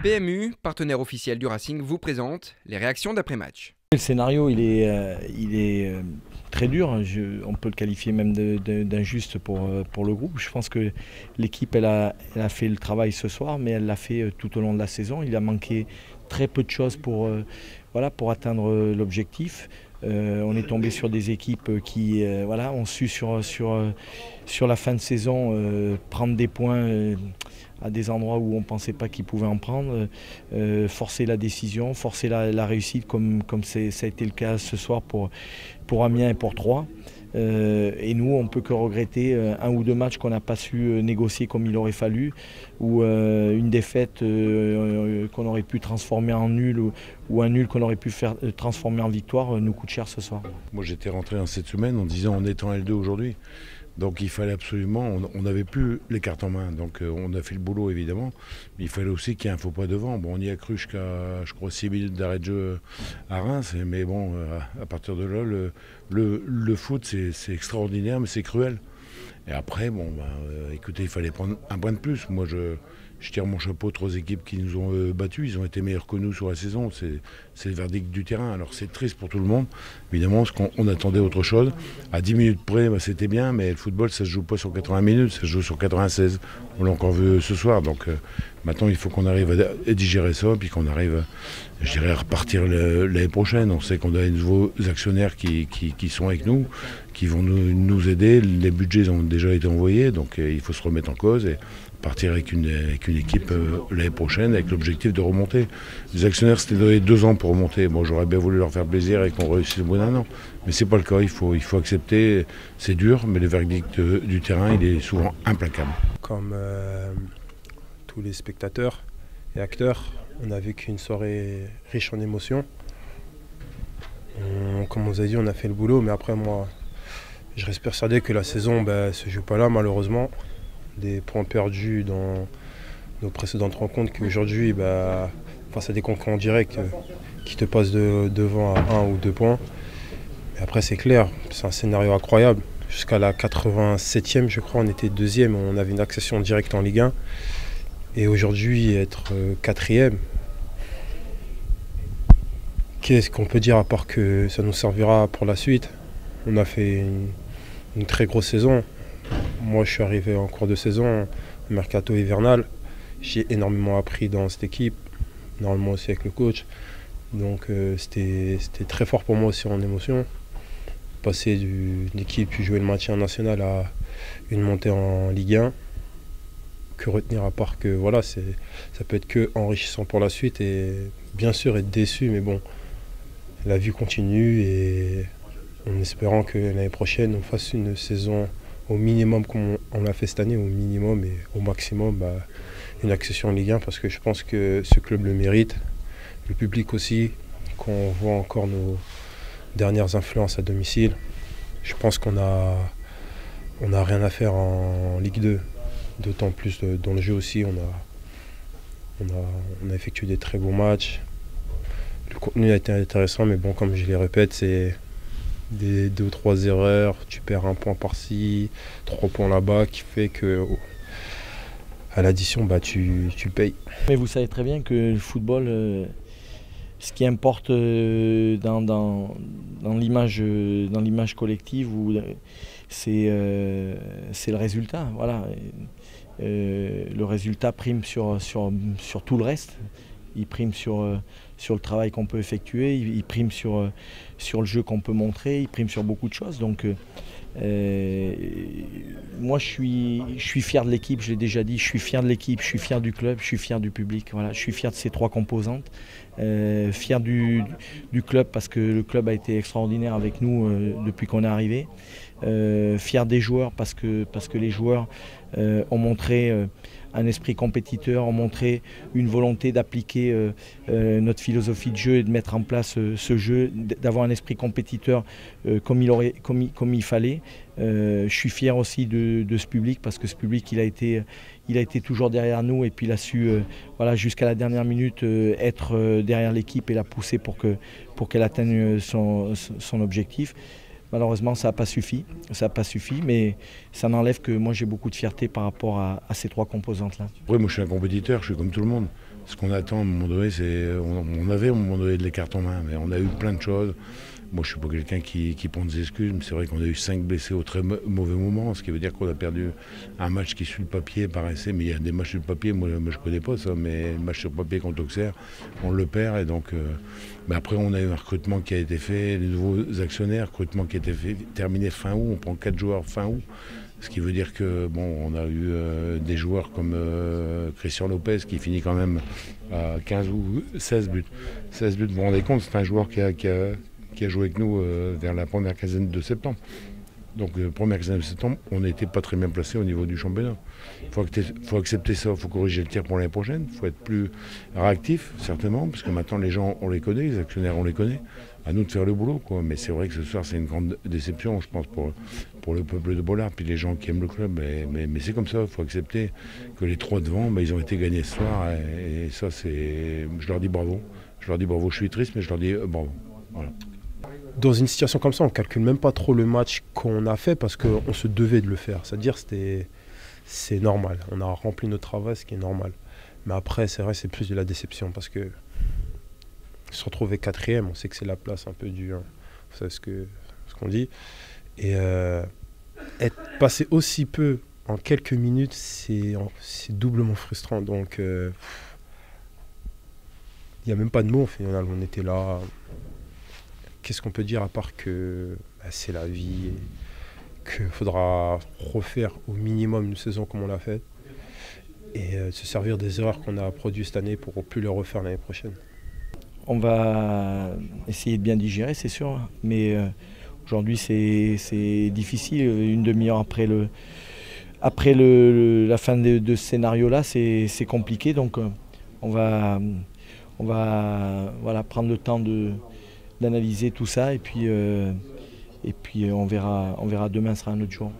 PMU, partenaire officiel du Racing, vous présente les réactions d'après-match. Le scénario il est très dur, on peut le qualifier même d'injuste pour le groupe. Je pense que l'équipe elle a fait le travail ce soir, mais elle l'a fait tout au long de la saison. Il a manqué très peu de choses pour atteindre l'objectif. On est tombé sur des équipes qui ont su sur la fin de saison prendre des points à des endroits où on ne pensait pas qu'ils pouvaient en prendre, forcer la décision, forcer la réussite comme ça a été le cas ce soir pour Amiens et pour Troyes. Et nous, on ne peut que regretter un ou deux matchs qu'on n'a pas su négocier comme il aurait fallu, ou une défaite qu'on aurait pu transformer en nul, ou un nul qu'on aurait pu faire transformer en victoire nous coûte cher ce soir. Moi j'étais rentré dans cette semaine en disant on est en L2 aujourd'hui. Donc il fallait absolument, on n'avait plus les cartes en main, donc on a fait le boulot évidemment, mais il fallait aussi qu'il y ait un faux pas devant. Bon, on y a cru jusqu'à, je crois, 6 minutes d'arrêt de jeu à Reims, mais bon, à partir de là, le foot c'est extraordinaire, mais c'est cruel. Et après, bon, écoutez, il fallait prendre un point de plus. Moi je tire mon chapeau aux équipes qui nous ont battus, ils ont été meilleurs que nous sur la saison, c'est le verdict du terrain. Alors c'est triste pour tout le monde, évidemment, parce qu'on attendait autre chose. À 10 minutes près, c'était bien, mais le football ça se joue pas sur 80 minutes, ça se joue sur 96. On l'a encore vu ce soir, donc maintenant il faut qu'on arrive à digérer ça, puis qu'on arrive, je dirais, à repartir l'année prochaine. On sait qu'on a de nouveaux actionnaires qui sont avec nous, qui vont nous aider. Les budgets ont déjà été envoyés, donc il faut se remettre en cause et partir avec une équipe l'année prochaine avec l'objectif de remonter. Les actionnaires s'étaient donné 2 ans pour remonter. Bon, j'aurais bien voulu leur faire plaisir et qu'on réussisse au bout d'1 an. Mais c'est pas le cas, il faut accepter, c'est dur, mais le verdict du terrain il est souvent implacable. Comme tous les spectateurs et acteurs, on a vécu une soirée riche en émotions. Comme on vous a dit, on a fait le boulot, mais après moi, je reste persuadé que la saison ne se joue pas là malheureusement. Des points perdus dans nos précédentes rencontres qui aujourd'hui, face à des concurrents directs qui te passent devant à 1 ou 2 points. Et après c'est clair, c'est un scénario incroyable. Jusqu'à la 87e, je crois, on était 2e, on avait une accession directe en Ligue 1. Et aujourd'hui, être 4e, qu'est-ce qu'on peut dire à part que ça nous servira pour la suite? On a fait une très grosse saison. Moi, je suis arrivé en cours de saison, mercato hivernal. J'ai énormément appris dans cette équipe, normalement aussi avec le coach. Donc c'était très fort pour moi aussi en émotion. Passer d'une équipe qui jouait le maintien national à une montée en Ligue 1. Que retenir à part que voilà, ça peut être que enrichissant pour la suite et bien sûr être déçu, mais bon, la vie continue et en espérant que l'année prochaine on fasse une saison au minimum comme on l'a fait cette année, au minimum et au maximum une accession en Ligue 1 parce que je pense que ce club le mérite, le public aussi, qu'on voit encore nos dernières influences à domicile. Je pense qu'on a rien à faire en Ligue 2, d'autant plus dans le jeu aussi, on a effectué des très beaux matchs. Le contenu a été intéressant, mais bon, comme je les répète, c'est des 2 ou 3 erreurs, tu perds 1 point par-ci, 3 points là-bas, qui fait que à l'addition, tu payes. Mais vous savez très bien que le football, ce qui importe dans l'image collective, c'est le résultat. Voilà. Le résultat prime sur tout le reste. Il prime sur le travail qu'on peut effectuer, il prime sur le jeu qu'on peut montrer, il prime sur beaucoup de choses. Donc moi je suis fier de l'équipe, je l'ai déjà dit, je suis fier de l'équipe, je suis fier du club, je suis fier du public. Voilà, je suis fier de ces 3 composantes. Fier du club parce que le club a été extraordinaire avec nous depuis qu'on est arrivé. Fier des joueurs parce que les joueurs ont montré un esprit compétiteur, ont montré une volonté d'appliquer notre philosophie de jeu et de mettre en place ce jeu, d'avoir un esprit compétiteur comme il fallait. Je suis fier aussi de ce public parce que ce public il a été toujours derrière nous et puis il a su jusqu'à la dernière minute être derrière l'équipe et la pousser pour qu'elle atteigne son objectif. Malheureusement, ça n'a pas suffi, mais ça n'enlève que moi j'ai beaucoup de fierté par rapport à ces 3 composantes-là. Oui, moi je suis un compétiteur, je suis comme tout le monde. Ce qu'on attend à un moment donné, c'est. On avait à un moment donné de les cartes en main, mais on a eu plein de choses. Moi, je ne suis pas quelqu'un qui prend des excuses, mais c'est vrai qu'on a eu 5 blessés au très mauvais moment, ce qui veut dire qu'on a perdu un match qui, sur le papier, paraissait. Mais il y a des matchs sur le papier, moi je ne connais pas ça, mais le match sur le papier contre Auxerre, on le perd. Et donc, mais après, on a eu un recrutement qui a été fait, les nouveaux actionnaires, recrutement qui a été fait, terminé fin août. On prend 4 joueurs fin août. Ce qui veut dire que bon, on a eu des joueurs comme Christian Lopez qui finit quand même à 15 ou 16 buts. 16 buts, vous vous rendez compte, c'est un joueur qui a joué avec nous vers la première quinzaine de septembre. Donc première quinzaine de septembre, on n'était pas très bien placé au niveau du championnat. Il faut accepter ça, il faut corriger le tir pour l'année prochaine, il faut être plus réactif, certainement, parce que maintenant les gens, on les connaît, les actionnaires, on les connaît. À nous de faire le boulot, quoi. Mais c'est vrai que ce soir, c'est une grande déception, je pense, pour le peuple de Bollard, puis les gens qui aiment le club. Mais c'est comme ça, il faut accepter que les 3 devant, ils ont été gagnés ce soir. Et ça, c'est. Je leur dis bravo. Je leur dis bravo. Je suis triste, mais je leur dis bravo. Voilà. Dans une situation comme ça, on ne calcule même pas trop le match qu'on a fait parce qu'on se devait de le faire. C'est-à-dire c'est normal. On a rempli notre travail, ce qui est normal. Mais après, c'est vrai, c'est plus de la déception parce que se retrouver 4e, on sait que c'est la place un peu dure. Vous savez ce qu'on dit. Et être passé aussi peu en quelques minutes, c'est doublement frustrant. Donc, il n'y a même pas de mots au final. On était là. Qu'est-ce qu'on peut dire à part que c'est la vie et qu'il faudra refaire au minimum une saison comme on l'a fait et se servir des erreurs qu'on a produites cette année pour ne plus les refaire l'année prochaine. On va essayer de bien digérer, c'est sûr, mais aujourd'hui c'est difficile. Une demi-heure après la fin de ce scénario-là, c'est compliqué. Donc on va voilà, prendre le temps d'analyser tout ça et puis on verra demain sera un autre jour.